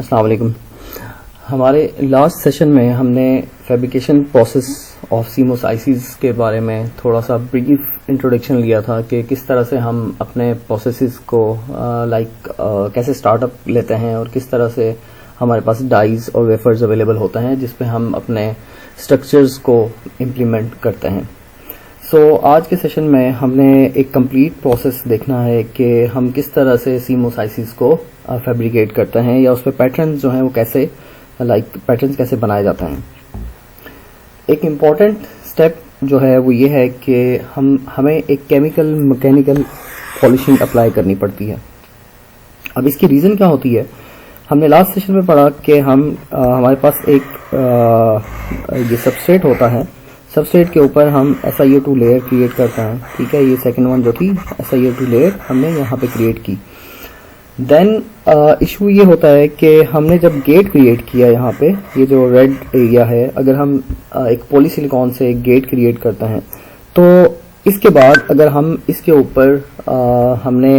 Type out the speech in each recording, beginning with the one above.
अस्सलाम वालेकुम। हमारे लास्ट सेशन में हमने fabrication process of CMOS ICs के बारे में थोड़ा सा ब्रीफ इंट्रोडक्शन लिया था कि किस तरह से हम अपने प्रोसेसेस को कैसे स्टार्टअप लेते हैं और किस तरह से हमारे पास डाइज और वेफर्स अवेलेबल होते हैं जिस पे हम अपने स्ट्रक्चर्स को इम्प्लीमेंट करते हैं। आज के सेशन में हमने एक कंप्लीट प्रोसेस देखना है कि हम किस तरह से सीमोस आईसीज को फैब्रिकेट करते हैं या उस पर पैटर्न जो हैं वो कैसे पैटर्न्स कैसे बनाए जाते हैं। एक इम्पॉर्टेंट स्टेप जो है वो ये है कि हमें एक केमिकल मैकेनिकल पॉलिशिंग अप्लाई करनी पड़ती है। अब इसकी रीज़न क्या होती है, हमने लास्ट सेशन में पढ़ा कि हमारे पास एक ये सबस्ट्रेट होता है, सबस्ट्रेट के ऊपर हम SiO2 लेयर क्रिएट करते हैं। ठीक है, ये सेकंड वन जो थी SiO2 लेयर हमने यहाँ पे क्रिएट की। देन इशू ये होता है कि हमने जब गेट क्रिएट किया यहाँ पे, ये जो रेड एरिया है, अगर हम एक पॉलीसिलिकॉन से एक गेट क्रिएट करते हैं तो इसके बाद अगर हम इसके ऊपर हमने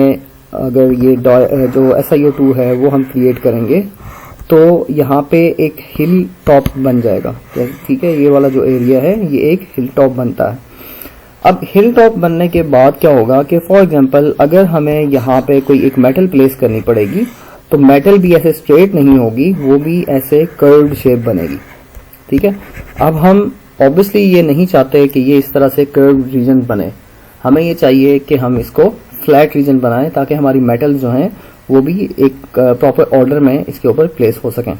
अगर ये जो SiO2 है वो हम क्रिएट करेंगे तो यहाँ पे एक हिल टॉप बन जाएगा। ठीक है, ये वाला जो एरिया है ये एक हिल टॉप बनता है। अब हिल टॉप बनने के बाद क्या होगा कि फॉर एग्जांपल अगर हमें यहाँ पे कोई एक मेटल प्लेस करनी पड़ेगी तो मेटल भी ऐसे स्ट्रेट नहीं होगी, वो भी ऐसे कर्व्ड शेप बनेगी। ठीक है, अब हम ऑब्वियसली ये नहीं चाहते कि ये इस तरह से कर्व्ड रीजन बने, हमें ये चाहिए कि हम इसको फ्लैट रीजन बनाएं ताकि हमारी मेटल जो हैं वो भी एक प्रॉपर ऑर्डर में इसके ऊपर प्लेस हो सकें।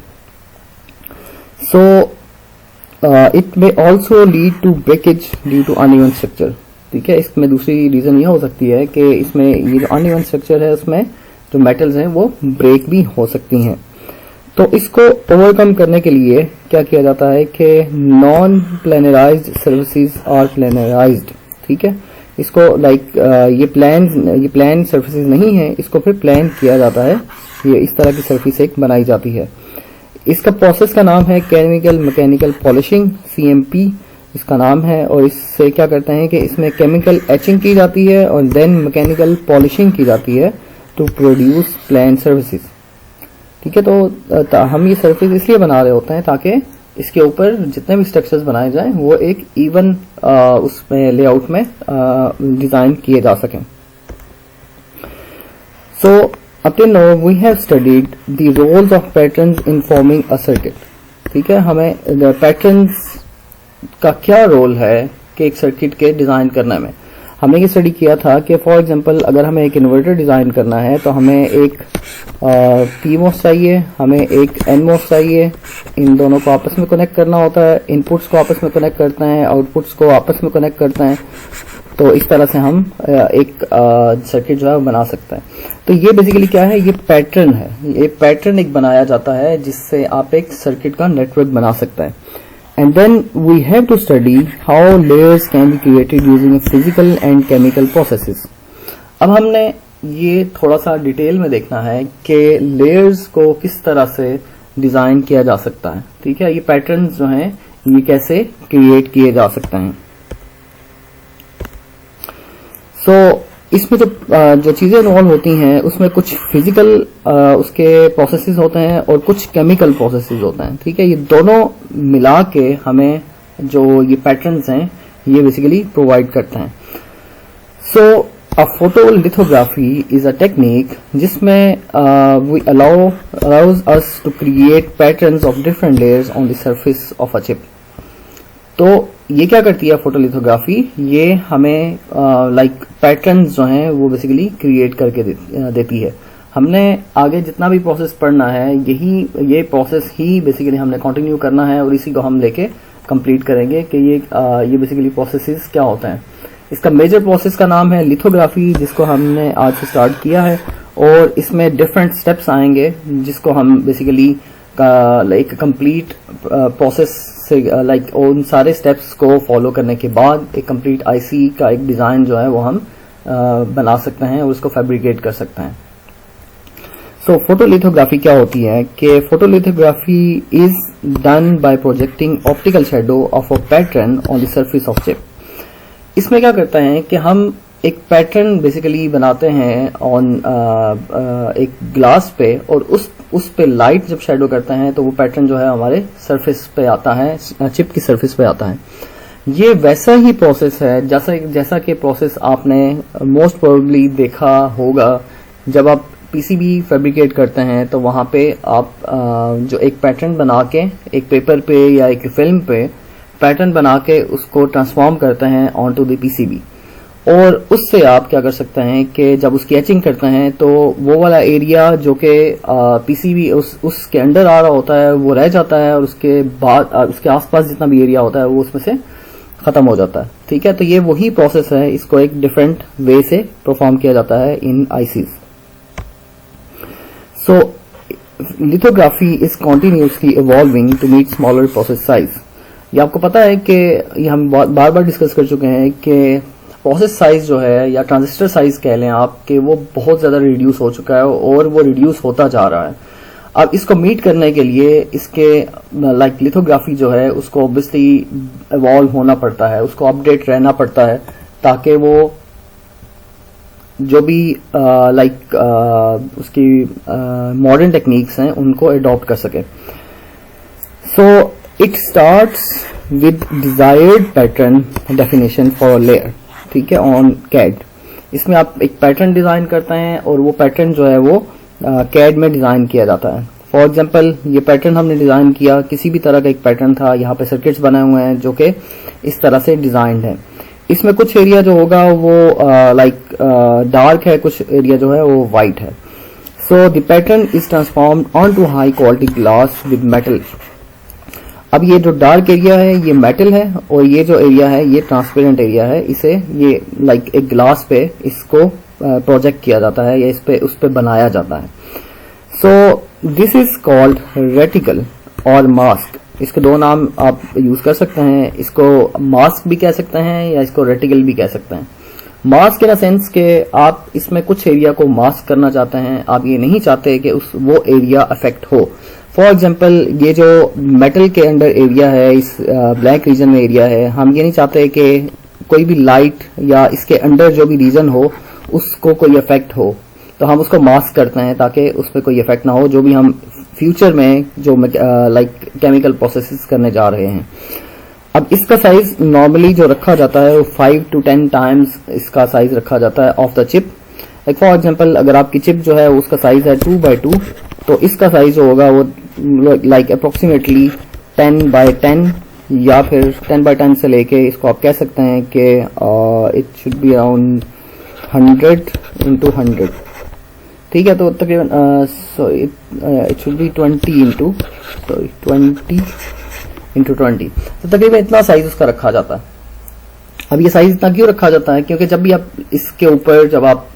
It may also lead to breakage due to uneven structure. ठीक है, इसमें दूसरी रीजन यह हो सकती है कि इसमें ये जो अनइवन स्ट्रक्चर है उसमें जो मेटल्स हैं वो ब्रेक भी हो सकती हैं। तो इसको ओवरकम करने के लिए क्या किया जाता है कि नॉन प्लेनराइज्ड सर्फेसिस आर प्लेनराइज्ड। ठीक है, इसको ये प्लान सर्फेसिस नहीं है, इसको फिर प्लान किया जाता है, ये इस तरह की सर्फेस एक बनाई जाती है। इसका प्रोसेस का नाम है केमिकल मैकेनिकल पॉलिशिंग, CMP इसका नाम है। और इससे क्या करते हैं कि इसमें केमिकल एचिंग की जाती है और देन मैकेनिकल पॉलिशिंग की जाती है टू प्रोड्यूस प्लान सर्फेसिस। ठीक है, तो हम ये सर्फेस इसलिए बना रहे होते हैं ताकि इसके ऊपर जितने भी स्ट्रक्चर्स बनाए जाएं वो एक इवन उसमें लेआउट में डिजाइन किए जा सकें। Up till now we have studied the roles of patterns in forming a circuit. ठीक है, हमें पैटर्न्स का क्या रोल है कि एक सर्किट के डिजाइन करने में। हमने ये स्टडी किया था कि फॉर एग्जांपल अगर हमें एक इन्वर्टर डिजाइन करना है तो हमें एक PMOS चाहिए, हमें एक NMOS चाहिए। इन दोनों को आपस में कनेक्ट करना होता है, इनपुट्स को आपस में कनेक्ट करते हैं, आउटपुट्स को आपस में कनेक्ट करते हैं। तो इस तरह से हम एक सर्किट जो है बना सकते हैं। तो ये बेसिकली क्या है, ये पैटर्न है, ये पैटर्न एक बनाया जाता है जिससे आप एक सर्किट का नेटवर्क बना सकते हैं। And then we have to study how layers can be created using physical and chemical processes. अब हमने ये थोड़ा सा डिटेल में देखना है कि लेयर्स को किस तरह से डिजाइन किया जा सकता है। ठीक है, ये पैटर्न्स जो हैं ये कैसे क्रिएट किए जा सकते हैं। इसमें जो चीजें इन्वॉल्व होती हैं उसमें कुछ फिजिकल उसके प्रोसेसेस होते हैं और कुछ केमिकल प्रोसेसेस होते हैं। ठीक है, ये दोनों मिला के हमें जो ये पैटर्न्स हैं ये बेसिकली प्रोवाइड करते हैं। Uh photolithography is a technique जिसमें we allows us to create patterns of different layers on the surface of a chip. तो ये क्या करती है फोटोलिथोग्राफी, ये हमें पैटर्न्स जो हैं वो बेसिकली क्रिएट करके देती है। हमने आगे जितना भी प्रोसेस पढ़ना है ये प्रोसेस ही बेसिकली हमने कंटिन्यू करना है और इसी को हम लेके कंप्लीट करेंगे कि ये बेसिकली प्रोसेसेस क्या होते हैं। इसका मेजर प्रोसेस का नाम है लिथोग्राफी, जिसको हमने आज से स्टार्ट किया है और इसमें डिफरेंट स्टेप्स आएंगे जिसको हम बेसिकली कंप्लीट प्रोसेस से उन सारे स्टेप्स को फॉलो करने के बाद एक कंप्लीट आईसी का एक डिजाइन जो है वो हम बना सकते हैं और उसको फैब्रिकेट कर सकते हैं। फोटोलिथोग्राफी क्या होती है कि photolithography is done by projecting optical shadow of a pattern on the surface of chip. इसमें क्या करते हैं कि हम एक पैटर्न बेसिकली बनाते हैं ऑन एक ग्लास पे, और उस पे लाइट जब शेडो करते हैं तो वो पैटर्न जो है हमारे सरफेस पे आता है, चिप की सरफेस पे आता है। ये वैसा ही प्रोसेस है जैसा कि प्रोसेस आपने मोस्ट प्रोबेबली देखा होगा जब आप पीसीबी फैब्रिकेट करते हैं, तो वहां पे आप जो एक पैटर्न बना के एक पेपर पे या एक फिल्म पे पैटर्न बना के उसको ट्रांसफॉर्म करते हैं ऑन टू द पीसीबी, और उससे आप क्या कर सकते हैं कि जब उसकी एचिंग करते हैं तो वो वाला एरिया जो कि पीसीबी उसके अंडर आ रहा होता है वो रह जाता है, और उसके बाद उसके आसपास जितना भी एरिया होता है वो उसमें से खत्म हो जाता है। ठीक है, तो ये वही प्रोसेस है, इसको एक डिफरेंट वे से परफॉर्म किया जाता है in ICs. So lithography is continuously evolving to meet smaller process size. ये आपको पता है कि ये हम बार बार डिस्कस कर चुके हैं कि प्रोसेस साइज जो है या ट्रांजिस्टर साइज कह लें आप, कि वो बहुत ज्यादा रिड्यूस हो चुका है और वो रिड्यूस होता जा रहा है। अब इसको मीट करने के लिए इसके लाइक लिथोग्राफी जो है उसको ऑब्वियसली इवॉल्व होना पड़ता है, उसको अपडेट रहना पड़ता है, ताकि वो जो भी उसकी मॉडर्न टेक्निक्स हैं उनको अडॉप्ट कर सके। So it starts with desired pattern definition for layer. ठीक है, ऑन कैड इसमें आप एक पैटर्न डिजाइन करते हैं और वो पैटर्न जो है वो कैड में डिजाइन किया जाता है। फॉर एग्जांपल ये पैटर्न हमने डिजाइन किया, किसी भी तरह का एक पैटर्न था, यहाँ पे सर्किट्स बनाए हुए हैं जो कि इस तरह से डिजाइंड है। इसमें कुछ एरिया जो होगा वो डार्क है, कुछ एरिया जो है वो वाइट है। So the pattern is transformed on to high quality glass with metal. अब ये जो डार्क एरिया है ये मेटल है, और ये जो एरिया है ये ट्रांसपेरेंट एरिया है। इसे ये एक ग्लास पे इसको प्रोजेक्ट किया जाता है या उस पे बनाया जाता है। So this is called reticle और मास्क। इसके दो नाम आप यूज कर सकते हैं, इसको मास्क भी कह सकते हैं या इसको रेटिकल भी कह सकते हैं। मास्क इन अ सेंस के आप इसमें कुछ एरिया को मास्क करना चाहते हैं, आप ये नहीं चाहते कि वो एरिया अफेक्ट हो। फॉर एग्जाम्पल ये जो मेटल के अंडर एरिया है, इस ब्लैक रीजन में एरिया है, हम ये नहीं चाहते कि कोई भी लाइट या इसके अंडर जो भी रीजन हो उसको कोई इफेक्ट हो, तो हम उसको मास्क करते हैं ताकि उस पर कोई इफेक्ट ना हो जो भी हम फ्यूचर में जो केमिकल प्रोसेसेस करने जा रहे हैं। अब इसका साइज नॉर्मली जो रखा जाता है वो 5 to 10 टाइम्स इसका साइज रखा जाता है of the chip. Like for example अगर आपकी चिप जो है उसका साइज है 2x2, तो इसका साइज जो होगा वो लाइक अप्रोक्सीमेटली 10x10 या फिर 10x10 से लेके इसको आप कह सकते हैं कि it should be around 100x100। ठीक है, तो तकरीबन इट शुड बी 20x20, तो तकरीबन इतना साइज उसका रखा जाता है। अब ये साइज इतना क्यों रखा जाता है? क्योंकि जब भी आप इसके ऊपर जब आप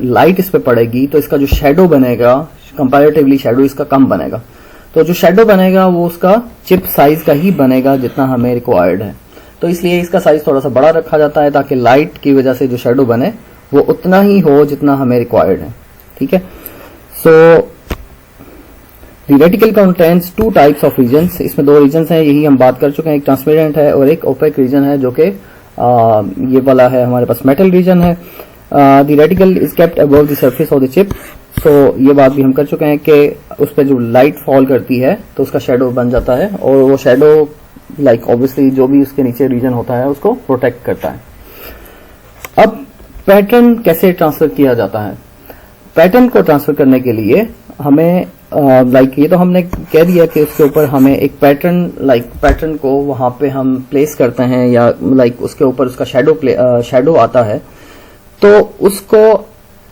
लाइट इस पे पड़ेगी तो इसका जो शेडो बनेगा कंपैरेटिवली शेडो इसका कम बनेगा, तो जो शेडो बनेगा वो उसका चिप साइज का ही बनेगा जितना हमें रिक्वायर्ड है। तो इसलिए इसका साइज थोड़ा सा बड़ा रखा जाता है ताकि लाइट की वजह से जो शेडो बने वो उतना ही हो जितना हमें रिक्वायर्ड है। ठीक है, so the reticle contains 2 types of regions. इसमें 2 रीजन्स हैं, यही हम बात कर चुके हैं, एक ट्रांसपेरेंट है और एक ओपेक रीजन है जो कि ये वाला है हमारे पास मेटल रीजन है। The reticle is kept above the surface of the chip. So ये बात भी हम कर चुके हैं कि उस पर जो लाइट फॉल करती है तो उसका शेडो बन जाता है, और वो शेडो लाइक ऑब्वियसली जो भी उसके नीचे रीजन होता है उसको प्रोटेक्ट करता है। अब पैटर्न कैसे ट्रांसफर किया जाता है? पैटर्न को ट्रांसफर करने के लिए हमें ये तो हमने कह दिया कि उसके ऊपर हमें एक पैटर्न को वहां पे हम प्लेस करते हैं या उसके ऊपर उसका शेडो आता है, तो उसको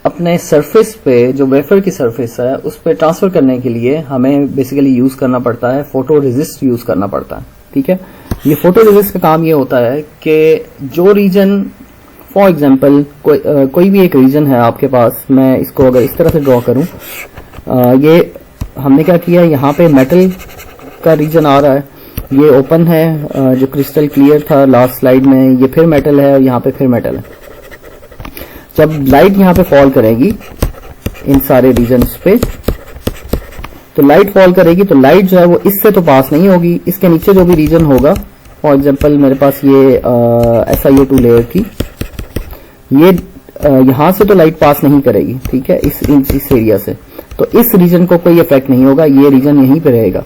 अपने सरफेस पे जो वेफर की सरफेस है उस पे ट्रांसफर करने के लिए हमें बेसिकली यूज करना पड़ता है, फोटो रेजिस्ट यूज करना पड़ता है। ठीक है, ये फोटो रेजिस्ट का काम ये होता है कि जो रीजन फॉर एग्जाम्पल कोई भी एक रीजन है आपके पास, मैं इसको अगर इस तरह से ड्रॉ करूं, ये हमने क्या किया, यहाँ पे मेटल का रीजन आ रहा है, ये ओपन है जो क्रिस्टल क्लियर था लास्ट स्लाइड में, ये फिर मेटल है और यहाँ पे फिर मेटल है। जब लाइट यहाँ पे फॉल करेगी इन सारे रीजन्स पे, तो लाइट फॉल करेगी तो लाइट जो है वो इससे तो पास नहीं होगी, इसके नीचे जो भी रीजन होगा, फॉर एग्जांपल मेरे पास ये SiO2 लेयर थी, ये यहाँ से तो लाइट पास नहीं करेगी, ठीक है, इस एरिया से, तो इस रीजन को कोई इफेक्ट नहीं होगा, ये रीजन यहीं पे रहेगा।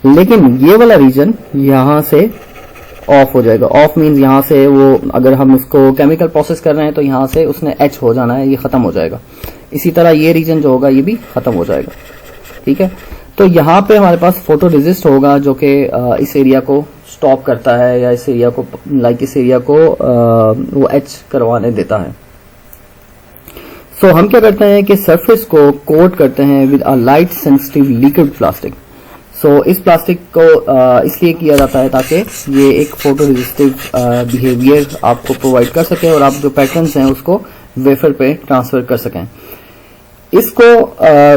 लेकिन ये वाला रीजन यहाँ से ऑफ हो जाएगा। ऑफ मीन्स यहाँ से वो, अगर हम उसको केमिकल प्रोसेस कर रहे हैं तो यहाँ से उसने एच हो जाना है, ये खत्म हो जाएगा। इसी तरह ये रीजन जो होगा ये भी खत्म हो जाएगा, ठीक है। तो यहाँ पे हमारे पास फोटो रेजिस्ट होगा जो कि इस एरिया को स्टॉप करता है, या इस एरिया को इस एरिया को वो एच करवाने देता है। सो हम क्या करते हैं कि सरफेस को कोट करते हैं with a light sensitive liquid plastic. So इस प्लास्टिक को इसलिए किया जाता है ताकि ये एक फोटो रेजिस्टिव बिहेवियर आपको प्रोवाइड कर सके और आप जो पैटर्न्स हैं उसको वेफर पे ट्रांसफर कर सकें। इसको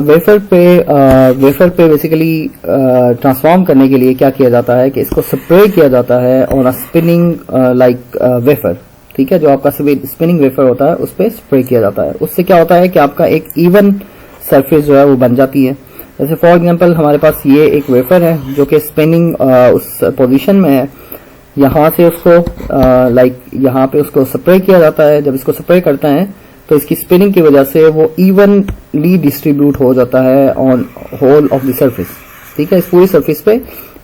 वेफर पे बेसिकली ट्रांसफॉर्म करने के लिए क्या किया जाता है कि इसको स्प्रे किया जाता है on a spinning like wafer, ठीक है। जो आपका स्पिनिंग वेफर होता है उस पर स्प्रे किया जाता है। उससे क्या होता है कि आपका एक इवन सरफेस जो है वो बन जाती है। जैसे फॉर एग्जांपल हमारे पास ये एक वेफर है जो कि स्पिनिंग उस पोजीशन में है, यहाँ से उसको यहाँ पे उसको स्प्रे किया जाता है। जब इसको स्प्रे करते हैं तो इसकी स्पिनिंग की वजह से वो इवनली डिस्ट्रीब्यूट हो जाता है on whole of the surface, ठीक है। इस पूरी सरफेस पे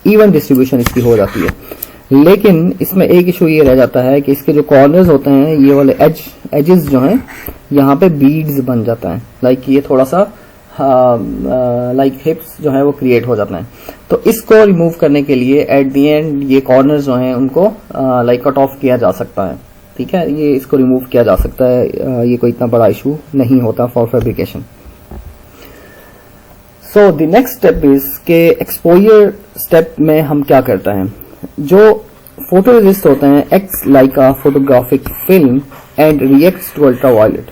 इवन डिस्ट्रीब्यूशन इसकी हो जाती है। लेकिन इसमें एक इशू ये रह जाता है कि इसके जो कॉर्नर्स होते हैं, ये वाले एजेस जो हैं, यहाँ पे बीड्स बन जाता है, लाइक ये थोड़ा सा लाइक हिप्स जो है वो क्रिएट हो जाता है। तो इसको रिमूव करने के लिए एट दी एंड ये कॉर्नर्स जो हैं उनको लाइक कट ऑफ किया जा सकता है, ठीक है। ये इसको रिमूव किया जा सकता है, ये कोई इतना बड़ा इशू नहीं होता for fabrication. So the next step is के एक्सपोजर स्टेप में हम क्या करते हैं। जो फोटो रेजिस्ट होते हैं acts like a photographic film and reacts to ultraviolet.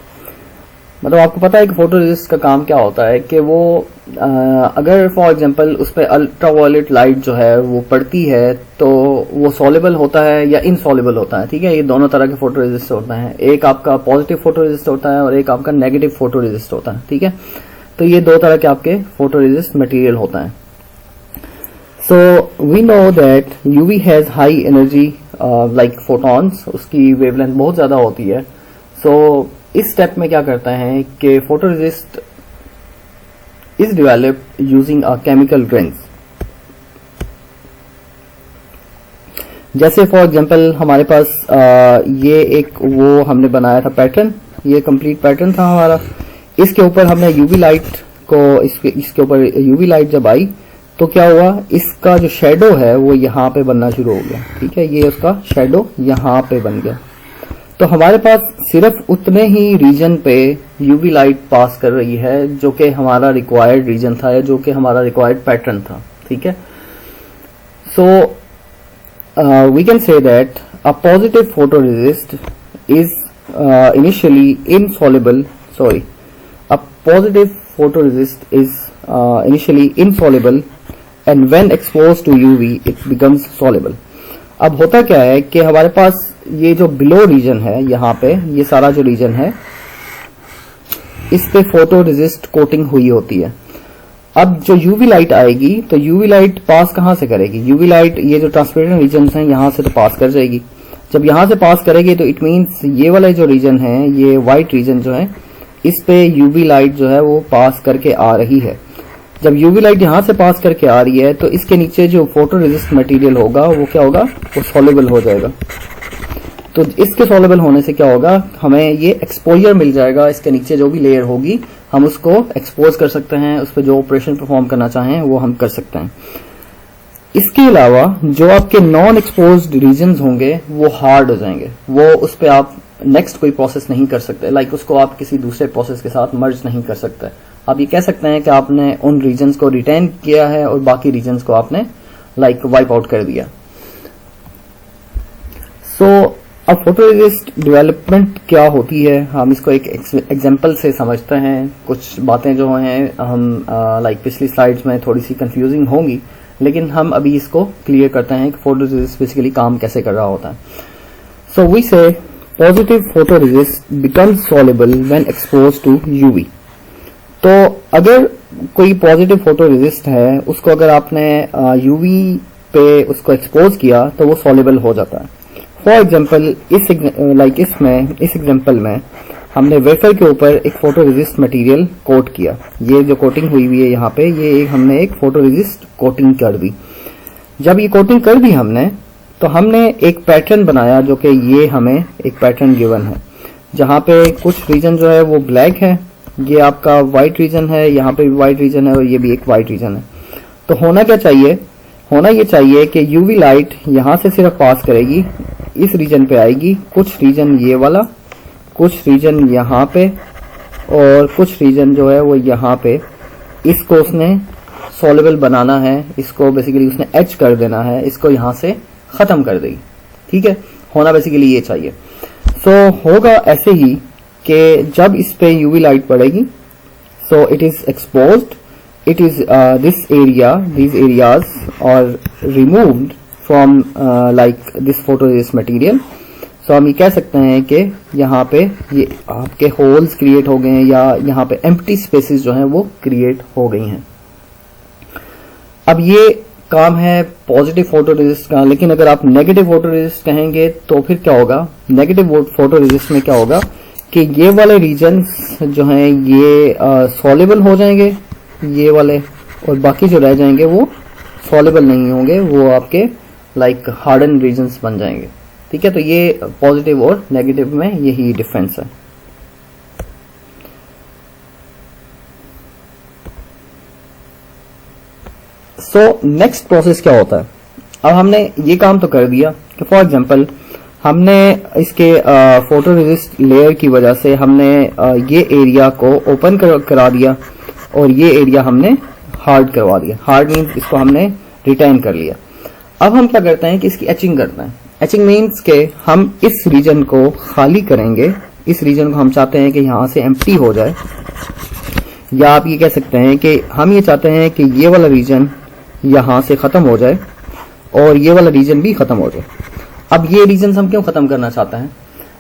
मतलब आपको पता है कि फोटो रेजिस्ट का काम क्या होता है कि वो अगर फॉर एग्जांपल उस पर अल्ट्रावायलेट लाइट जो है वो पड़ती है तो वो सॉल्युबल होता है या इनसॉल्युबल होता है, ठीक है। ये दोनों तरह के फोटो रेजिस्ट होते हैं, एक आपका पॉजिटिव फोटो रेजिस्ट होता है और एक आपका नेगेटिव फोटो रेजिस्ट होता है, ठीक है। तो ये दो तरह के आपके फोटो रेजिस्ट मटेरियल होता है। So we know that UV has high energy like photons, उसकी वेवलेंथ बहुत ज्यादा होती है। सो इस स्टेप में क्या करता है कि photo resist is developed using a chemical grains. जैसे फॉर एग्जांपल हमारे पास ये एक वो हमने बनाया था पैटर्न, ये कंप्लीट पैटर्न था हमारा। इसके ऊपर हमने यूवी लाइट को इसके ऊपर यूवी लाइट जब आई तो क्या हुआ, इसका जो शेडो है वो यहाँ पे बनना शुरू हो गया, ठीक है। ये उसका शेडो यहाँ पे बन गया। तो हमारे पास सिर्फ उतने ही रीजन पे यूवी लाइट पास कर रही है जो कि हमारा रिक्वायर्ड रीजन था या जो कि हमारा रिक्वायर्ड पैटर्न था, ठीक है। So we can say that a positive photo resist is initially insoluble, sorry, a positive photo resist is initially insoluble and when exposed to UV it becomes soluble. अब होता क्या है कि हमारे पास ये जो बिलो रीजन है, यहाँ पे ये सारा जो रीजन है इस पे फोटो रेजिस्ट कोटिंग हुई होती है। अब जो यूवी लाइट आएगी तो यूवी लाइट पास कहाँ से करेगी, यूवी लाइट ये जो ट्रांसपेरेंट रीजन हैं यहाँ से तो पास कर जाएगी। जब यहाँ से पास करेगी तो इट मीन्स ये वाला जो रीजन है, ये व्हाइट रीजन जो है, इस पे यूवी लाइट जो है वो पास करके आ रही है। जब यूवी लाइट यहाँ से पास करके आ रही है तो इसके नीचे जो फोटो रेजिस्ट मटेरियल होगा वो क्या होगा, वो सॉल्युबल हो जाएगा। तो इसके सॉल्युबल होने से क्या होगा, हमें ये एक्सपोजर मिल जाएगा। इसके नीचे जो भी लेयर होगी हम उसको एक्सपोज कर सकते हैं, उस पर जो ऑपरेशन परफॉर्म करना चाहें वो हम कर सकते हैं। इसके अलावा जो आपके नॉन एक्सपोज्ड रीजन्स होंगे वो हार्ड हो जाएंगे, वो उस पर आप नेक्स्ट कोई प्रोसेस नहीं कर सकते, लाइक उसको आप किसी दूसरे प्रोसेस के साथ मर्ज नहीं कर सकते। आप ये कह सकते हैं कि आपने उन रीजन्स को रिटेन किया है और बाकी रीजन्स को आपने लाइक वाइप आउट कर दिया। सो अब फोटो रेजिस्ट डेवलपमेंट क्या होती है, हम इसको एक एग्जांपल से समझते हैं। कुछ बातें जो हैं हम लाइक पिछली स्लाइड्स में थोड़ी सी कंफ्यूजिंग होंगी, लेकिन हम अभी इसको क्लियर करते हैं कि फोटो रेजिस्ट बेसिकली काम कैसे कर रहा होता है। So we say positive photo resist becomes soluble when exposed to UV. तो अगर कोई पॉजिटिव फोटो रेजिस्ट है उसको अगर आपने यूवी पे उसको एक्सपोज किया तो वो सॉल्युबल हो जाता है। फॉर एग्जांपल इस एग्जांपल में हमने वेफर के ऊपर एक फोटो रेजिस्ट मटेरियल कोट किया। ये जो कोटिंग हुई हुई है यहाँ पे, ये हमने एक फोटो रेजिस्ट कोटिंग कर दी। जब ये कोटिंग कर दी हमने, तो हमने एक पैटर्न बनाया, जो कि ये हमें एक पैटर्न गिवन है, जहाँ पे कुछ रीजन जो है वो ब्लैक है, ये आपका व्हाइट रीजन है, यहाँ पे भी व्हाइट रीजन है और ये भी एक व्हाइट रीजन है। तो होना क्या चाहिए? होना ये चाहिए कि यूवी लाइट यहाँ से सिर्फ पास करेगी, इस रीजन पे आएगी, कुछ रीजन ये वाला, कुछ रीजन यहाँ पे और कुछ रीजन जो है वो यहाँ पे। इसको उसने सॉल्युबल बनाना है, इसको बेसिकली उसने एच कर देना है, इसको यहाँ से खत्म कर देगी। ठीक है, होना बेसिकली ये चाहिए। सो होगा ऐसे ही कि जब इस पे यूवी लाइट पड़ेगी, so it is exposed, it is these areas are removed from like this photoresist material। so हम ये कह सकते हैं कि यहाँ पे ये आपके होल्स क्रिएट हो गए हैं, या यहाँ पे एम्प्टी स्पेसेस जो हैं वो क्रिएट हो गई हैं। अब ये काम है पॉजिटिव फोटोरेजिस्ट का, लेकिन अगर आप नेगेटिव फोटोरेजिस्ट कहेंगे तो फिर क्या होगा? नेगेटिव फोटोरेजिस्ट में क्या होगा कि ये वाले रीजन्स जो हैं ये सॉल्युबल हो जाएंगे, ये वाले, और बाकी जो रह जाएंगे वो सॉल्युबल नहीं होंगे, वो आपके लाइक हार्डन रीजन्स बन जाएंगे। ठीक है, तो ये पॉजिटिव और नेगेटिव में यही डिफरेंस है। सो नेक्स्ट प्रोसेस क्या होता है? अब हमने ये काम तो कर दिया कि फॉर एग्जांपल हमने इसके फोटो रेजिस्ट लेयर की वजह से हमने ये एरिया को ओपन करा दिया और ये एरिया हमने हार्ड करवा दिया। हार्ड मीन्स इसको हमने रिटेन कर लिया। अब हम क्या करते हैं कि इसकी एचिंग करते हैं। एचिंग मीन्स के हम इस रीजन को खाली करेंगे, इस रीजन को हम चाहते हैं कि यहां से एम्प्टी हो जाए, या आप ये कह सकते हैं कि हम ये चाहते हैं कि ये वाला रीजन यहां से खत्म हो जाए और ये वाला रीजन भी खत्म हो जाए। अब ये रीजन हम क्यों खत्म करना चाहते हैं?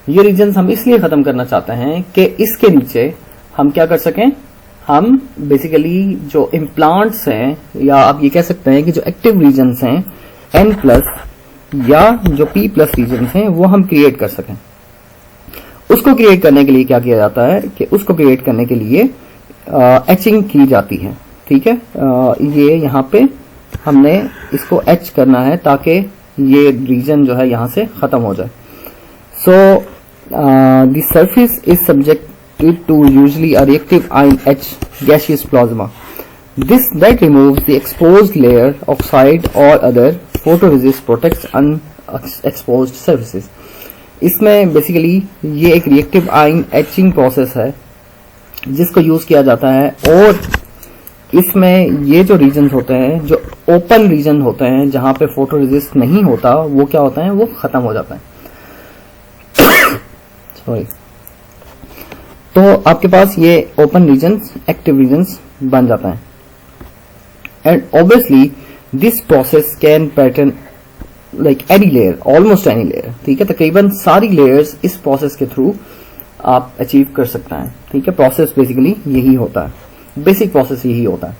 ये रीजन हम इसलिए खत्म करना चाहते हैं कि इसके नीचे हम क्या कर सकें, हम बेसिकली जो इम्प्लांट्स हैं, या आप ये कह सकते हैं कि जो एक्टिव रीजन्स हैं N+ या जो P+ रीजन्स हैं, वो हम क्रिएट कर सकें। उसको क्रिएट करने के लिए क्या किया जाता है कि उसको क्रिएट करने के लिए एचिंग की जाती है। ठीक है, ये यहाँ पे हमने इसको एच करना है ताकि ये रीजन जो है यहाँ से खत्म हो जाए। So the surface is subjected to usually a reactive ion H gaseous plasma. That removes the exposed layer, oxide or other photoresist protects unexposed surfaces. इसमें बेसिकली ये एक रिएक्टिव आयन एचिंग प्रोसेस है जिसको यूज किया जाता है, और इसमें ये जो रीजन होते हैं, जो ओपन रीजन होते हैं जहां पे फोटोरेजिस्ट नहीं होता, वो क्या होता है, वो खत्म हो जाता है। सॉरी। तो आपके पास ये ओपन रीजन्स, एक्टिव रीजन्स बन जाता है। And obviously this process can pattern like any layer, almost any layer. ठीक है, तकरीबन सारी लेयर्स इस प्रोसेस के थ्रू आप अचीव कर सकते हैं। ठीक है, प्रोसेस बेसिकली यही होता है, बेसिक प्रोसेस यही होता है।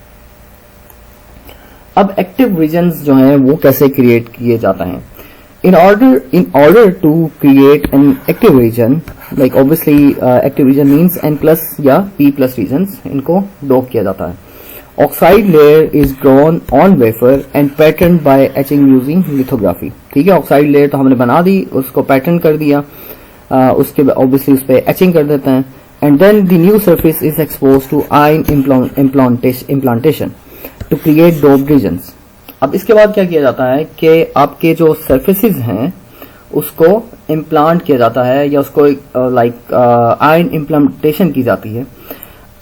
अब एक्टिव रीजन्स जो हैं वो कैसे क्रिएट किए जाते हैं? In order to create an active region, like obviously active region means N+ या P+ regions, इनको डॉक किया जाता है। Oxide layer is drawn on wafer and patterned by etching using lithography। ठीक है, ऑक्साइड लेयर तो हमने बना दी, उसको पैटर्न कर दिया, उसके बाद ऑब्वियसली उस पर एचिंग कर देते हैं, and then the new surface is exposed to ion implantation to create doped regions। अब इसके बाद क्या किया जाता है कि आपके जो सरफेसेस हैं उसको इम्प्लांट किया जाता है, या उसको लाइक आयन इम्प्लांटेशन की जाती है।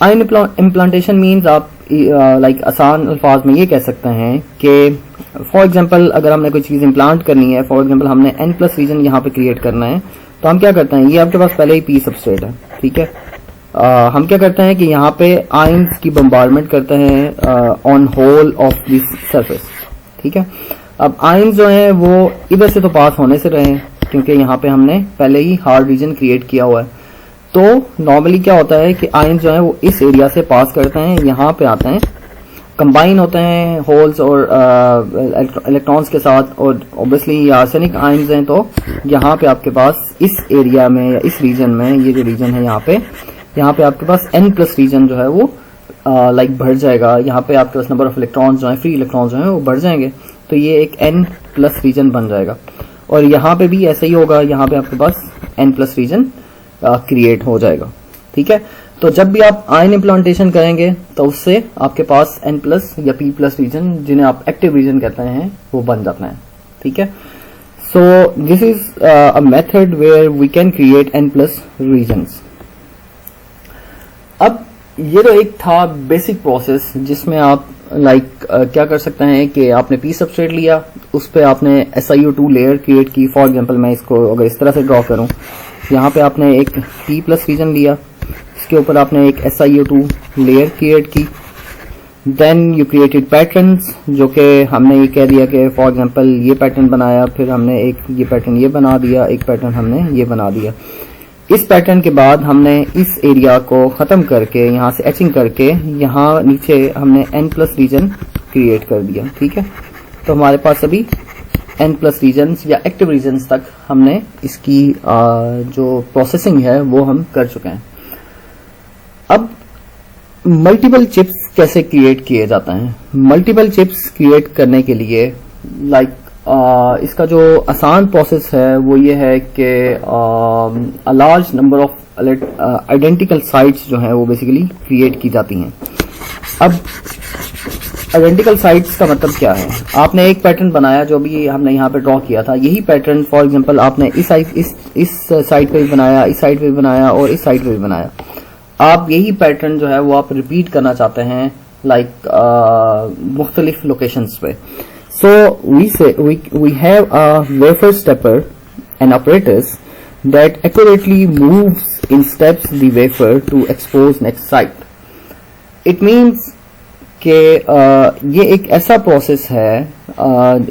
आयन इम्प्लांटेशन मीन्स आप लाइक आसान अल्फाज में ये कह सकते हैं कि फॉर एग्जांपल अगर हमने कोई चीज इम्प्लांट करनी है, फॉर एग्जांपल हमने N+ रीजन यहाँ पे क्रिएट करना है, तो हम क्या करते हैं, ये आपके पास पहले ही P सबस्ट्रेट है। ठीक है, हम क्या करते हैं कि यहाँ पे आयन्स की बम्बार्डमेंट करते हैं on whole of this surface. ठीक है, अब आयन जो है वो इधर से तो पास होने से रहे, क्योंकि यहाँ पे हमने पहले ही हार्ड रीजन क्रिएट किया हुआ है। तो नॉर्मली क्या होता है कि आयन जो है वो इस एरिया से पास करते हैं, यहाँ पे आते हैं, कंबाइन होते हैं होल्स और इलेक्ट्रॉन्स के साथ, और ऑब्वियसली ये आर्सेनिक आयंस हैं, तो यहाँ पे आपके पास इस एरिया में या इस रीजन में, ये जो रीजन है यहाँ पे आपके पास n+ रीजन जो है वो लाइक बढ़ जाएगा। यहाँ पे आपके पास नंबर ऑफ इलेक्ट्रॉन्स जो है, फ्री इलेक्ट्रॉन्स जो है वो बढ़ जाएंगे, तो ये एक n+ रीजन बन जाएगा। और यहाँ पे भी ऐसा ही होगा, यहाँ पे आपके पास n+ रीजन क्रिएट हो जाएगा। ठीक है, तो जब भी आप आयन इम्प्लांटेशन करेंगे तो उससे आपके पास n+ या p+ रीजन, जिन्हें आप एक्टिव रीजन कहते हैं, वो बन जाता है। ठीक है, so this is a method where we can create n+ regions. अब ये तो एक था बेसिक प्रोसेस जिसमें आप क्या कर सकते हैं कि आपने p सबस्ट्रेट लिया, उस पे आपने SiO2 लेयर क्रिएट की। फॉर एग्जांपल मैं इसको अगर इस तरह से ड्रॉ करूं, यहाँ पे आपने एक p+ रीजन लिया, इसके ऊपर आपने एक SiO2 लेयर क्रिएट की। देन यू क्रिएटेड पैटर्न्स, जो कि हमने ये कह दिया कि फॉर एग्जांपल ये पैटर्न बनाया, फिर हमने एक ये पैटर्न ये बना दिया, एक पैटर्न हमने ये बना दिया। इस पैटर्न के बाद हमने इस एरिया को खत्म करके यहाँ से एचिंग करके यहाँ नीचे हमने n+ रीजन क्रिएट कर दिया। ठीक है, तो हमारे पास अभी n+ रीजन्स या एक्टिव रीजन्स तक हमने इसकी जो प्रोसेसिंग है वो हम कर चुके हैं। अब मल्टीपल चिप्स कैसे क्रिएट किए जाते हैं? मल्टीपल चिप्स क्रिएट करने के लिए इसका जो आसान प्रोसेस है वो ये है कि a large number of identical sites जो हैं वो बेसिकली क्रिएट की जाती हैं। अब आइडेंटिकल साइट्स का मतलब क्या है? आपने एक पैटर्न बनाया, जो भी हमने यहाँ पे ड्रॉ किया था, यही पैटर्न फॉर एग्जांपल आपने इस साइड पे भी बनाया, इस साइड पे भी बनाया और इस साइड पे भी बनाया। आप यही पैटर्न जो है वो आप रिपीट करना चाहते हैं मुख्तलिफ लोकेशंस पे। So we have a wafer stepper and apparatus that accurately moves in steps the wafer to expose next site. It means कि ये एक ऐसा प्रोसेस है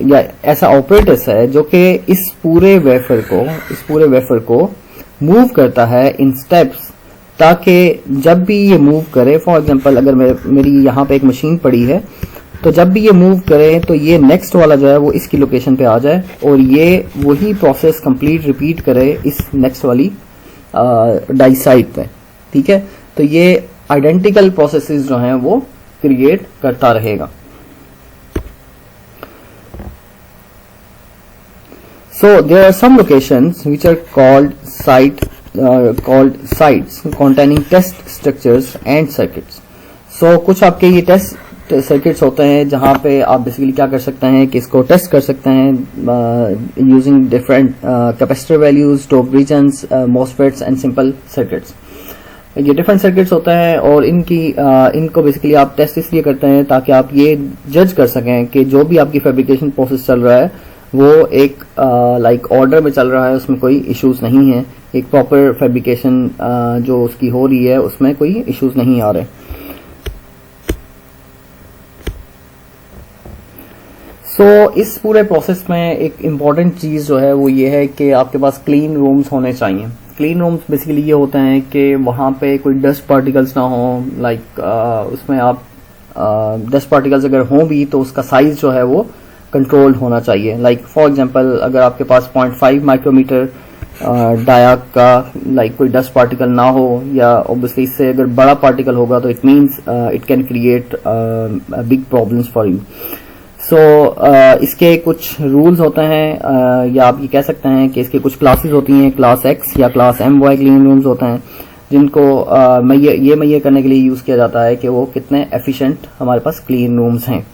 या ऐसा ऑपरेटस है जो कि इस पूरे वेफर को मूव करता है इन स्टेप्स, ताकि जब भी ये मूव करे, फॉर एग्जांपल अगर मेरी यहाँ पे एक मशीन पड़ी है, तो जब भी ये मूव करे तो ये नेक्स्ट वाला जो है वो इसकी लोकेशन पे आ जाए और ये वही प्रोसेस कंप्लीट रिपीट करे इस नेक्स्ट वाली डाई साइड पे। ठीक है, तो ये आइडेंटिकल प्रोसेसेस जो हैं वो क्रिएट करता रहेगा। So there are some locations which are called sites containing test structures and circuits. So कुछ आपके ये टेस्ट सर्किट्स होते हैं जहां पे आप बेसिकली क्या कर सकते हैं कि इसको टेस्ट कर सकते हैं using different capacitor values, dope regions, MOSFETs and simple circuits. ये डिफरेंट सर्किट्स होते हैं और इनको बेसिकली आप टेस्ट इसलिए करते हैं ताकि आप ये जज कर सकें कि जो भी आपकी फैब्रिकेशन प्रोसेस चल रहा है वो एक ऑर्डर में चल रहा है, उसमें कोई इश्यूज नहीं है, एक प्रॉपर फैब्रिकेशन जो उसकी हो रही है उसमें कोई इश्यूज नहीं आ रहे। इस पूरे प्रोसेस में एक इम्पॉर्टेंट चीज जो है वो ये है कि आपके पास क्लीन रूम्स होने चाहिए। क्लीन रूम्स बेसिकली ये होते हैं कि वहां पे कोई डस्ट पार्टिकल्स ना हो, उसमें आप डस्ट पार्टिकल्स अगर हों भी तो उसका साइज जो है वो कंट्रोल्ड होना चाहिए। फॉर एग्जांपल अगर आपके पास 0.5 माइक्रोमीटर डाया का कोई डस्ट पार्टिकल ना हो, या ऑब्वियसली इससे अगर बड़ा पार्टिकल होगा तो it means it can create big problems for you. इसके कुछ रूल्स होते हैं, या आप ये कह सकते हैं कि इसके कुछ क्लासेस होती हैं, क्लास X या क्लास MY क्लीन रूम्स होते हैं, जिनको ये करने के लिए यूज किया जाता है कि वो कितने एफिशिएंट हमारे पास क्लीन रूम्स हैं।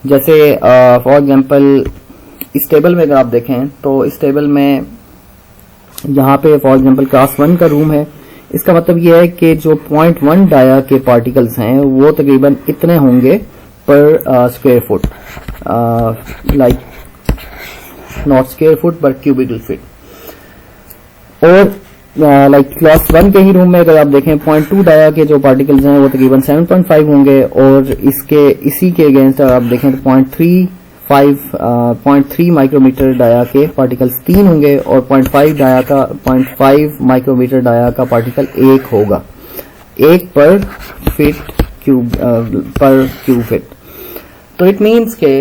जैसे फॉर एग्जांपल इस टेबल में अगर आप देखें तो इस टेबल में यहाँ पे फॉर एग्जांपल क्लास 1 का रूम है। इसका मतलब ये है कि जो 0.1 डाया के पार्टिकल्स हैं वो तकरीबन इतने होंगे पर square foot, not square foot but cubical feet. और क्लास 1 के ही रूम में अगर आप देखें 0.2 डाया के जो पार्टिकल्स हैं वो तकरीबन 7.5 होंगे, और इसी के अगेंस्ट अगर आप देखें तो 0.3 माइक्रोमीटर डाया के पार्टिकल्स 3 होंगे, और 0.5 माइक्रोमीटर डाया का पार्टिकल 1 होगा, 1 पर फीट क्यूब फिट। तो इट मीन्स के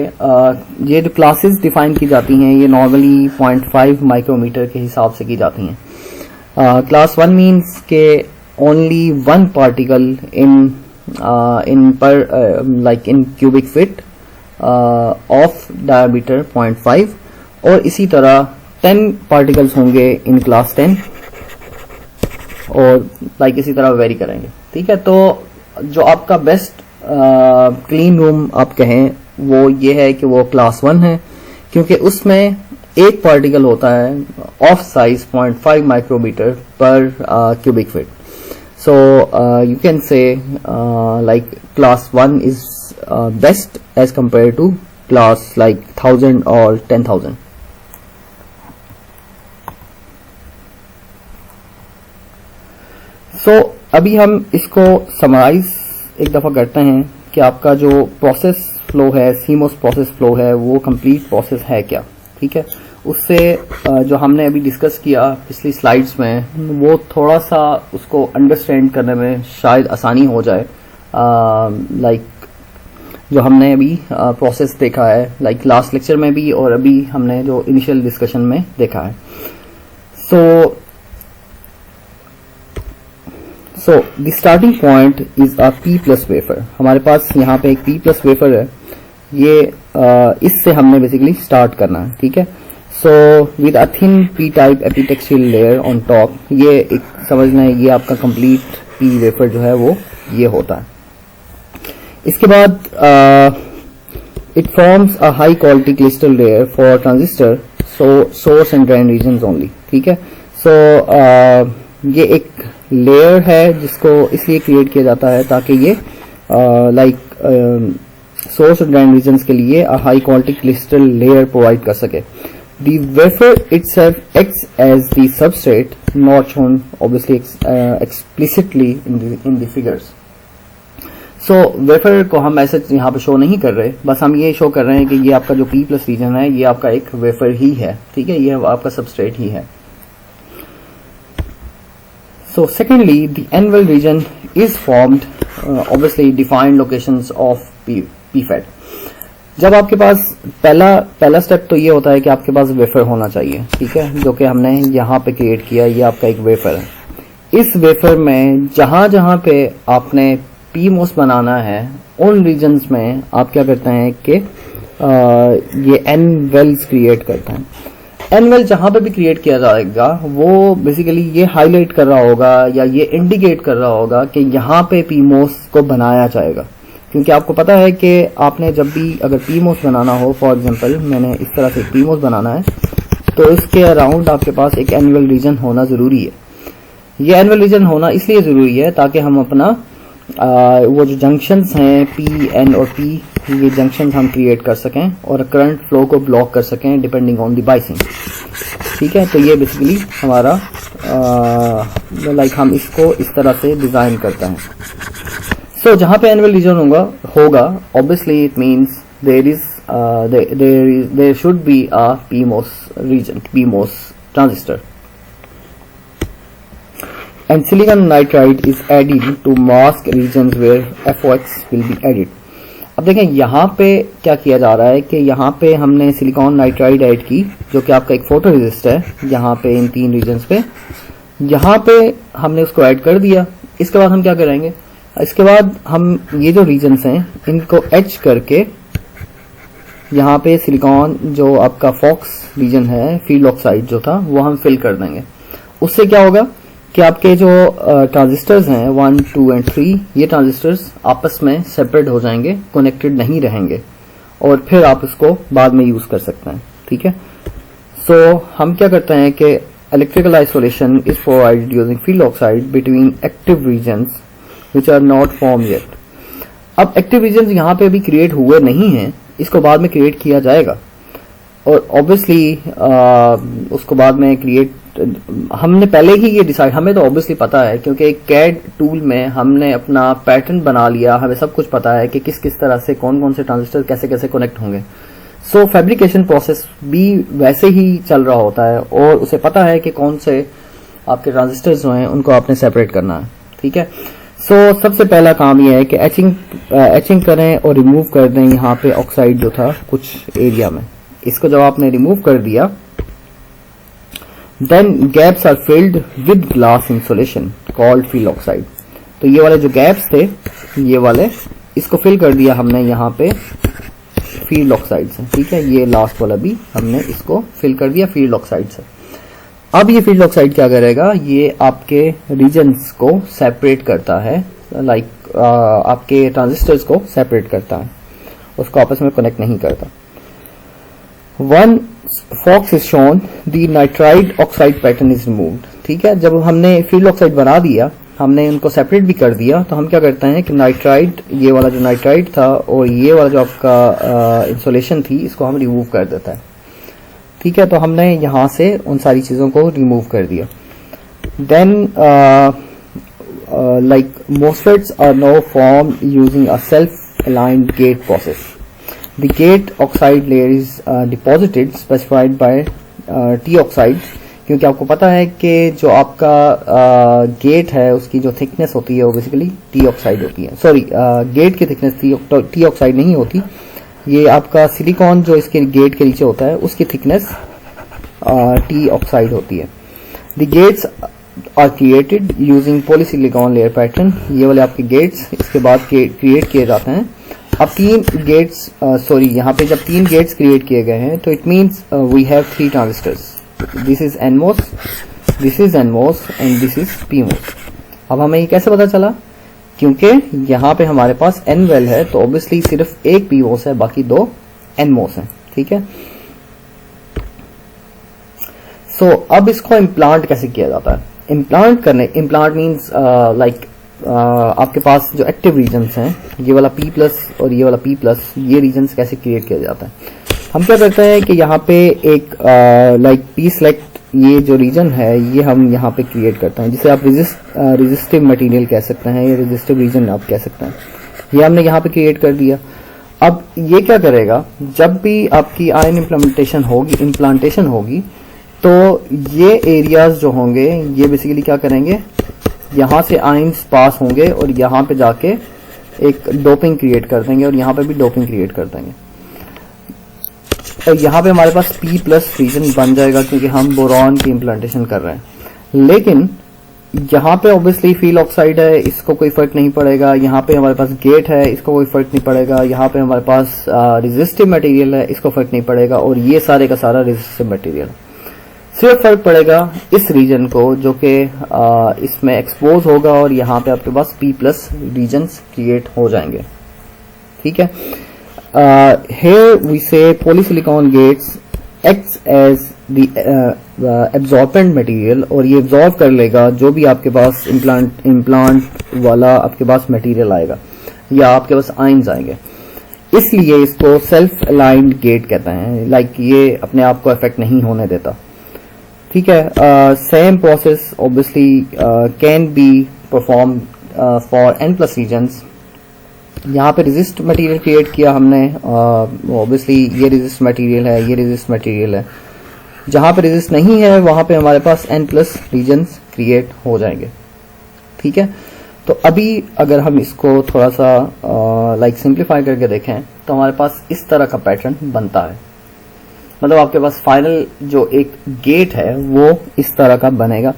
ये जो क्लासेस डिफाइन की जाती हैं ये नॉर्मली 0.5 माइक्रोमीटर के हिसाब से की जाती हैं। क्लास 1 मीन्स के only one particle in cubic fit of diameter 0.5, और इसी तरह 10 पार्टिकल्स होंगे इन क्लास 10, और इसी तरह वेरी करेंगे। ठीक है, तो जो आपका बेस्ट क्लीन रूम आप कहें वो ये है कि वो क्लास 1 है, क्योंकि उसमें एक पार्टिकल होता है ऑफ साइज 0.5 माइक्रोमीटर पर cubic feet. So you can say class 1 is best as compare to class 1000 और 10,000। सो अभी हम इसको समराइज एक दफा करते हैं कि आपका जो प्रोसेस फ्लो है, सीमोस प्रोसेस फ्लो है, वो कंप्लीट प्रोसेस है क्या। ठीक है, उससे जो हमने अभी डिस्कस किया पिछली स्लाइड्स में, वो थोड़ा सा उसको अंडरस्टैंड करने में शायद आसानी हो जाए। जो हमने अभी प्रोसेस देखा है लास्ट लेक्चर में भी, और अभी हमने जो इनिशियल डिस्कशन में देखा है। So the starting point is a P plus wafer. हमारे पास यहाँ पे एक P प्लस वेफर है, ये इससे हमने बेसिकली स्टार्ट करना है। ठीक है, so with a thin P type epitaxial layer on top, ये एक समझना है, ये आपका कंप्लीट P वेफर जो है वो ये होता है। इसके बाद it forms a high quality crystal layer for transistor source and drain region only. ठीक है, सो ये एक लेयर है जिसको इसलिए क्रिएट किया जाता है ताकि ये सोर्स और ड्रेन रीजन्स के लिए high quality crystal layer provide कर सके। The wafer itself acts as the substrate, not shown obviously explicitly in the figures. So wafer को हम ऐसे यहाँ पे शो नहीं कर रहे, बस हम ये शो कर रहे हैं कि ये आपका जो P प्लस रीजन है ये आपका एक वेफर ही है। ठीक है, ये आपका सबस्ट्रेट ही है। So secondly, the anvil region is formed, obviously defined locations of PFET. जब आपके पास पहला स्टेप तो ये होता है कि आपके पास वेफर होना चाहिए। ठीक है, जो कि हमने यहाँ पे क्रिएट किया, ये आपका एक वेफर है। इस वेफर में जहां जहां पे आपने PMOS बनाना है, उन रीजन्स में आप क्या करते हैं कि ये एनवेल्स क्रिएट करते हैं। एनवेल जहां पे भी क्रिएट किया जाएगा वो बेसिकली ये हाईलाइट कर रहा होगा या ये इंडिकेट कर रहा होगा कि यहाँ पे PMOS को बनाया जाएगा। क्योंकि आपको पता है कि आपने जब भी अगर PMOS बनाना हो, फॉर एग्जांपल मैंने इस तरह से PMOS बनाना है, तो इसके अराउंड आपके पास एक एनवेल रीजन होना जरूरी है। ये एनवेल रीजन होना इसलिए जरूरी है ताकि हम अपना वो जो जंक्शंस हैं P, N और P, ये जंक्शंस हम क्रिएट कर सकें और करंट फ्लो को ब्लॉक कर सकें डिपेंडिंग ऑन द बाइसिंग। ठीक है, तो ये बेसिकली हमारा हम इसको इस तरह से डिजाइन करते हैं। सो जहां पे एनुअल रीजन होगा obviously it means there should be a PMOS region, PMOS transistor. And silicon nitride is added to mask regions where FOX will be added. अब देखें यहाँ पे क्या किया जा रहा है कि यहाँ पे हमने सिलिकॉन नाइट्राइड ऐड की, जो कि आपका एक फोटो रेजिस्ट है। यहाँ पे इन 3 रीजन्स पे यहाँ पे हमने उसको ऐड कर दिया। इसके बाद हम क्या करेंगे, इसके बाद हम ये जो रीजन्स हैं इनको एच करके यहाँ पे सिलिकॉन जो आपका फॉक्स रीजन है, फील्ड ऑक्साइड जो था, वो हम फिल कर देंगे। उससे क्या होगा कि आपके जो ट्रांजिस्टर्स हैं 1, 2 एंड 3, ये ट्रांजिस्टर्स आपस में सेपरेट हो जाएंगे, कनेक्टेड नहीं रहेंगे, और फिर आप इसको बाद में यूज कर सकते हैं। ठीक है, सो हम क्या करते हैं कि electrical isolation is provided using field oxide between active regions which are not form yet. अब एक्टिव रीजन्स यहाँ पे अभी क्रिएट हुए नहीं हैं, इसको बाद में क्रिएट किया जाएगा, और ऑब्वियसली उसको बाद में क्रिएट हमने पहले ही ये डिसाइड, हमें तो ऑब्वियसली पता है क्योंकि एक कैड टूल में हमने अपना पैटर्न बना लिया, हमें सब कुछ पता है कि किस किस तरह से कौन कौन से ट्रांजिस्टर कैसे कैसे कनेक्ट होंगे। सो फैब्रिकेशन प्रोसेस भी वैसे ही चल रहा होता है और उसे पता है कि कौन से आपके ट्रांजिस्टर्स जो हैं उनको आपने सेपरेट करना है। ठीक है, सबसे पहला काम यह है कि एचिंग करें और रिमूव कर दें यहाँ पे ऑक्साइड जो था कुछ एरिया में। इसको जब आपने रिमूव कर दिया, then gaps are filled with glass insulation called field oxide. तो ये वाले जो गैप्स थे, ये वाले, इसको फिल कर दिया हमने यहाँ पे फील्ड ऑक्साइड से। ठीक है, ये लास्ट वाला भी हमने इसको फिल कर दिया फील्ड ऑक्साइड से। अब ये फील्ड ऑक्साइड क्या करेगा, ये आपके रीजन्स को सेपरेट करता है, लाइक आपके ट्रांजिस्टर्स को सेपरेट करता है, उसको आपस में कनेक्ट नहीं करता। One FOX is shown the nitride oxide pattern is removed. ठीक है, जब हमने फील्ड ऑक्साइड बना दिया, हमने उनको सेपरेट भी कर दिया, तो हम क्या करते हैं कि नाइट्राइड, ये वाला जो नाइट्राइड था और ये वाला जो आपका इंसुलेशन थी, इसको हम रिमूव कर देता है। ठीक है, तो हमने यहां से उन सारी चीजों को रिमूव कर दिया। Then like MOSFETs are now form using a self aligned gate process. The gate oxide layer is deposited specified by T oxide, क्योंकि आपको पता है कि जो आपका गेट है उसकी जो थिकनेस होती है वो बेसिकली टी ऑक्साइड होती है। सॉरी, गेट की थिकनेस टी ऑक्साइड नहीं होती, ये आपका सिलिकॉन जो इसके गेट के नीचे होता है उसकी थिकनेस टी ऑक्साइड होती है। The gates are created using polysilicon layer pattern. ये वाले आपके गेट्स इसके बाद क्रिएट किए जाते हैं। अब यहाँ पे जब 3 गेट्स क्रिएट किए गए हैं, तो it means we have 3 transistors. This is NMOS, this is NMOS and this is PMOS। अब हमें ये कैसे पता चला, क्योंकि यहाँ पे हमारे पास N वेल है, तो ऑब्वियसली सिर्फ एक PMOS है, बाकी 2 NMOS हैं। ठीक है, अब इसको इम्प्लांट कैसे किया जाता है? इम्प्लांट मीन्स लाइक आपके पास जो एक्टिव रीजन्स हैं, ये वाला P+ और ये वाला P+, ये रीजन्स कैसे क्रिएट किया जाता है? हम क्या करते हैं कि यहाँ पे एक लाइक P select, ये जो रीजन है ये हम यहाँ पे क्रिएट करते हैं, जिसे आप रेजिस्टिव मटेरियल कह सकते हैं या रेजिस्टिव रीजन आप कह सकते हैं। ये हमने यहाँ पे क्रिएट कर दिया। अब ये क्या करेगा, जब भी आपकी आयन इम्प्लांटेशन होगी, तो ये एरियाज जो होंगे ये बेसिकली क्या करेंगे, यहाँ से आयन्स पास होंगे और यहाँ पे जाके एक डोपिंग क्रिएट कर देंगे और यहाँ पे भी डोपिंग क्रिएट कर देंगे। और यहाँ पे हमारे पास P+ रीजन बन जाएगा, क्योंकि हम बोरॉन की इम्प्लांटेशन कर रहे हैं। लेकिन यहाँ पे ऑब्वियसली फील्ड ऑक्साइड है, इसको कोई फर्क नहीं पड़ेगा। यहाँ पे हमारे पास गेट है, इसको कोई फर्क नहीं पड़ेगा। यहाँ पे हमारे पास रेजिस्टिव मटेरियल है, इसको फर्क नहीं पड़ेगा। और ये सारे का सारा रेजिस्टिव मटेरियल, सिर्फ फर्क पड़ेगा इस रीजन को जो कि इसमें एक्सपोज होगा, और यहाँ पे आपके पास P+ रीजन्स क्रिएट हो जाएंगे। ठीक है, here we say polysilicon gates acts as the absorbent material, और ये absorb कर लेगा जो भी आपके पास इम्प्लांट वाला आपके पास मटेरियल आएगा या आपके पास आयन्स आएंगे। इसलिए इसको सेल्फ अलाइंड गेट कहते हैं, लाइक ये अपने आप को इफेक्ट नहीं होने देता। ठीक है, same process obviously can be perform for N+ regions. यहाँ पे रेजिस्ट मटेरियल क्रिएट किया हमने, ऑब्वियसली ये रेजिस्ट मटेरियल है, ये रेजिस्ट मटेरियल है। जहाँ पे रेजिस्ट नहीं है वहां पे हमारे पास N+ रीजन्स क्रिएट हो जाएंगे। ठीक है, तो अभी अगर हम इसको थोड़ा सा लाइक सिंप्लीफाई करके देखें, तो हमारे पास इस तरह का पैटर्न बनता है। मतलब आपके पास फाइनल जो एक गेट है वो इस तरह का बनेगा।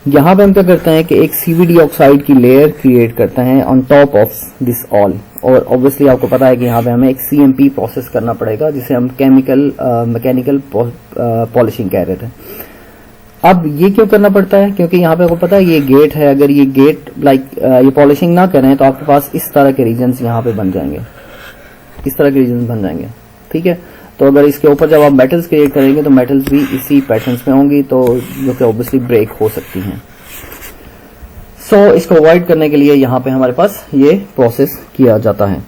यहाँ पे हम क्या करते हैं कि एक CVD ऑक्साइड की लेयर क्रिएट करते हैं on top of this all, और ऑब्वियसली आपको पता है कि यहाँ पे हमें एक CMP प्रोसेस करना पड़ेगा, जिसे हम मैकेनिकल पॉलिशिंग कह रहे थे। अब ये क्यों करना पड़ता है, क्योंकि यहाँ पे आपको पता है ये गेट है, अगर ये गेट लाइक ये पॉलिशिंग ना करें तो आपके पास इस तरह के रीजन्स यहाँ पे बन जाएंगे, इस तरह के रीजन्स बन जाएंगे। ठीक है, तो अगर इसके ऊपर जब आप मेटल्स क्रिएट करेंगे तो मेटल्स भी इसी पैटर्न्स में होंगी, तो जो कि ऑब्वियसली ब्रेक हो सकती हैं। इसको अवॉइड करने के लिए यहाँ पे हमारे पास ये प्रोसेस किया जाता है।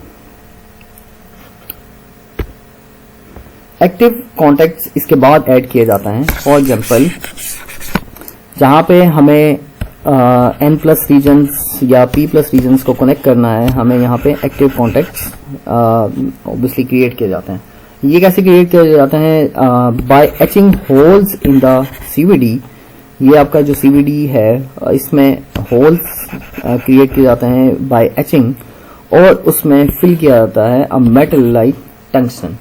एक्टिव कॉन्टैक्ट्स इसके बाद ऐड किए जाते हैं। फॉर एग्जांपल, जहाँ पे हमें N+ रीजन्स या P+ रीजन्स को कनेक्ट करना है, हमें यहाँ पे एक्टिव कॉन्टैक्ट्स ऑब्वियसली क्रिएट किए जाते हैं। ये कैसे क्रिएट किए जाते हैं? By etching holes in the CVD ये आपका जो CVD है इसमें होल्स क्रिएट किए जाते हैं बाय एचिंग, और उसमें फिल किया जाता है अ मेटल लाइक टंगस्टन।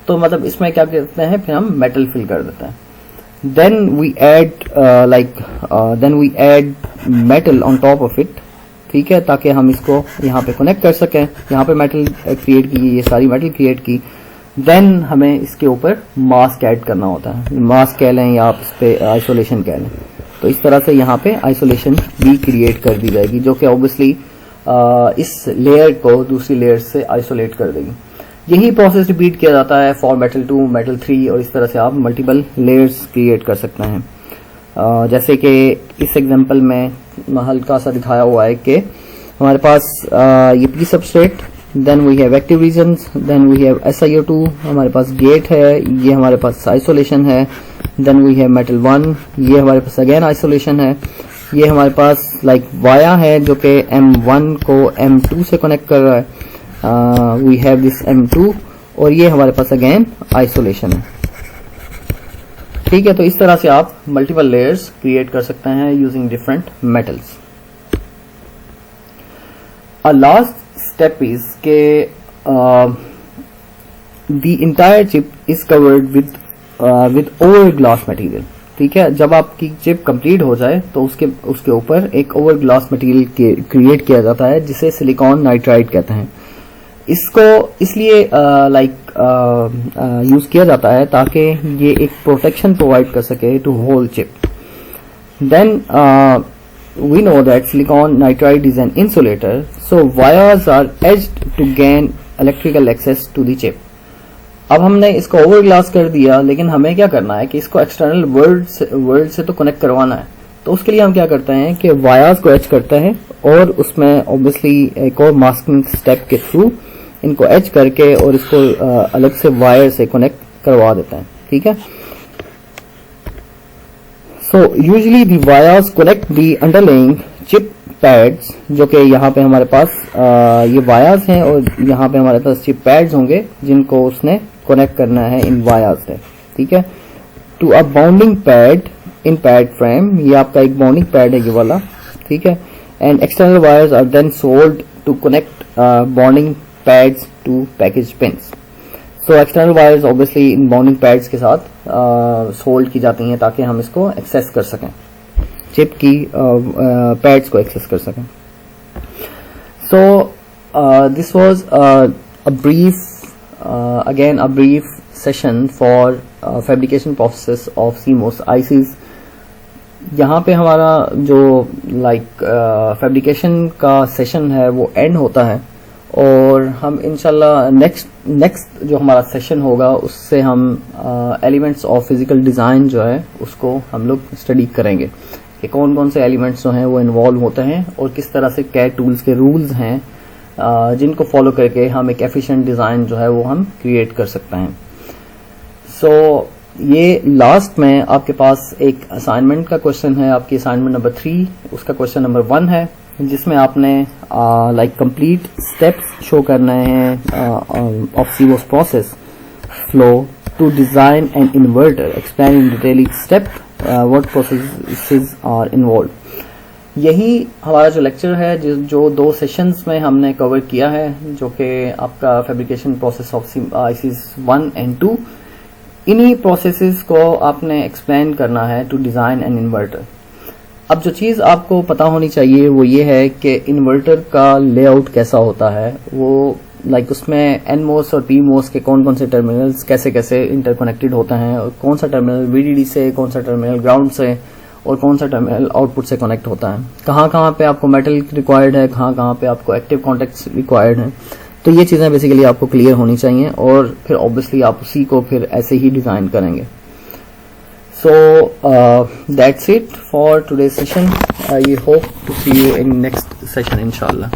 तो मतलब इसमें क्या करते हैं, फिर हम मेटल फिल कर देते हैं। Then we add metal on top of it, ठीक है, ताकि हम इसको यहाँ पे कनेक्ट कर सकें। यहाँ पे मेटल क्रिएट की, ये सारी मेटल क्रिएट की। देन हमें इसके ऊपर मास्क ऐड करना होता है, मास्क कह लें या आप इस पे आइसोलेशन कह लें। तो इस तरह से यहाँ पे आइसोलेशन भी क्रिएट कर दी जाएगी, जो कि ऑब्वियसली इस लेयर को दूसरी लेयर से आइसोलेट कर देगी। यही प्रोसेस रिपीट किया जाता है फॉर मेटल 2, मेटल 3, और इस तरह से आप मल्टीपल लेयर्स क्रिएट कर सकते हैं। जैसे कि इस एग्जांपल में हल्का सा दिखाया हुआ है कि हमारे पास ये P substrate, then we have active regions, then we have SiO2, हमारे पास गेट है, ये हमारे पास आइसोलेशन है, देन वी हैव मेटल 1, ये हमारे पास अगेन आइसोलेशन है, ये हमारे पास वाया है जो कि M1 को M2 से कनेक्ट कर रहा है, वी हैव दिस M2, और ये हमारे पास अगेन आइसोलेशन है। ठीक है, तो इस तरह से आप मल्टीपल लेयर्स क्रिएट कर सकते हैं using different metals. A last step is के the entire chip is covered with over glass material। ठीक है, जब आपकी चिप कंप्लीट हो जाए तो उसके ऊपर एक ओवर ग्लास मटेरियल क्रिएट किया जाता है जिसे सिलिकॉन नाइट्राइड कहते हैं। इसको इसलिए यूज किया जाता है ताकि ये एक प्रोटेक्शन प्रोवाइड कर सके to whole chip. Then we know that silicon nitride is an insulator, so wires are edged to gain electrical access to the chip। अब हमने इसको ओवर ग्लास कर दिया, लेकिन हमें क्या करना है कि इसको एक्सटर्नल वर्ल्ड से तो कनेक्ट करवाना है। तो उसके लिए हम क्या करते हैं कि वायर्स को एच करते हैं, और उसमें ऑब्वियसली एक और मास्किंग स्टेप के थ्रू इनको एच करके और इसको अलग से वायर से कनेक्ट करवा देते हैं। ठीक है, So usually the wires connect the underlying chip pads, जो कि यहाँ पे हमारे पास ये वायर्स हैं, और यहाँ पे हमारे पास चिप पैड्स होंगे जिनको उसने कनेक्ट करना है इन वायर्स से। ठीक है, to a bonding pad in pad frame, ये आपका एक बाउंडिंग पैड है ये वाला। ठीक है, and external wires are then sold to connect bonding pads to package pins. So external wires obviously in bonding pads के साथ सोल्ड की जाती हैं ताकि हम इसको एक्सेस कर सकें, चिप की पैड्स को एक्सेस कर सकें। So this was a brief session for fabrication process of CMOS ICs। यहाँ पे हमारा जो फैब्रिकेशन का सेशन है वो एंड होता है, और हम इंशाल्लाह नेक्स्ट जो हमारा सेशन होगा उससे हम एलिमेंट्स ऑफ फिजिकल डिज़ाइन जो है उसको हम लोग स्टडी करेंगे कि कौन कौन से एलिमेंट्स जो हैं वो इन्वॉल्व होते हैं, और किस तरह से कैड टूल्स के रूल्स हैं जिनको फॉलो करके हम एक एफिशिएंट डिज़ाइन जो है वो हम क्रिएट कर सकते हैं। सो ये लास्ट में आपके पास एक असाइनमेंट का क्वेश्चन है, आपकी असाइनमेंट नंबर 3, उसका क्वेश्चन नंबर 1 है, जिसमें आपने कंप्लीट स्टेप्स शो करने हैं of CMOS process flow to design an inverter, explain in detail each step what processes are involve. यही हमारा जो लेक्चर है जो 2 सेशंस में हमने कवर किया है, जो कि आपका fabrication process of ICs 1 and 2। इन्हीं प्रोसेसेस को आपने एक्सप्लेन करना है टू डिजाइन एन इन्वर्टर। अब जो चीज़ आपको पता होनी चाहिए वो ये है कि इन्वर्टर का लेआउट कैसा होता है, वो उसमें NMOS और PMOS के कौन कौन से टर्मिनल्स कैसे कैसे इंटरकनेक्टेड होते हैं, और कौन सा टर्मिनल VDD से, कौन सा टर्मिनल ग्राउंड से, और कौन सा टर्मिनल आउटपुट से कनेक्ट होता है, कहाँ कहाँ पे आपको मेटल रिक्वायर्ड है, कहाँ कहाँ पे आपको एक्टिव कॉन्टेक्ट्स रिक्वायर्ड है। तो ये चीज़ें बेसिकली आपको क्लियर होनी चाहिए, और फिर ऑब्वियसली आप उसी को फिर ऐसे ही डिज़ाइन करेंगे। So that's it for today's session. I hope to see you in next session inshallah.